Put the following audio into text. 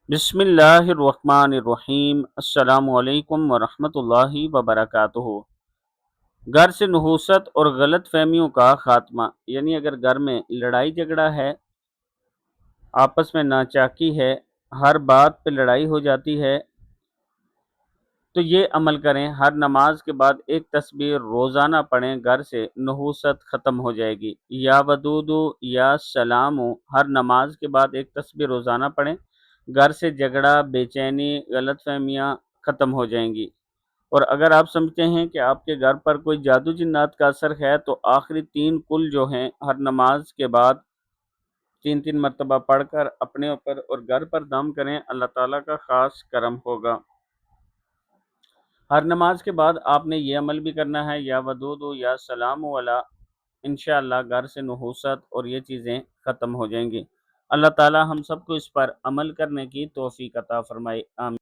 बिस्मिल्लाहिर्रहमानिर्रहीम। अस्सलामु अलैकुम वरहमतुल्लाहि वबरकातुहू। घर से नहूसत और गलत फहमियों का खात्मा, यानी अगर घर में लड़ाई झगड़ा है, आपस में नाचाकी है, हर बात पे लड़ाई हो जाती है, तो ये अमल करें। हर नमाज के बाद एक तस्बीह रोज़ाना पढ़ें, घर से नहूसत ख़त्म हो जाएगी। या वदूदु या सलामु, हर नमाज के बाद एक तस्बीह रोज़ाना पढ़ें, घर से झगड़ा, बेचैनी, गलतफहमियाँ ख़त्म हो जाएंगी। और अगर आप समझते हैं कि आपके घर पर कोई जादू जिन्नात का असर है, तो आखिरी 3 कुल जो हैं हर नमाज के बाद 3-3 मरतबा पढ़कर अपने ऊपर और घर पर दम करें, अल्लाह ताला का ख़ास करम होगा। हर नमाज के बाद आपने ये अमल भी करना है, या वदूदु या सलाम वाला। इंशाअल्लाह घर से नहूसत और ये चीज़ें ख़त्म हो जाएंगी। अल्लाह ताला हम सबको इस पर अमल करने की तौफीक अता फरमाए। आमीन।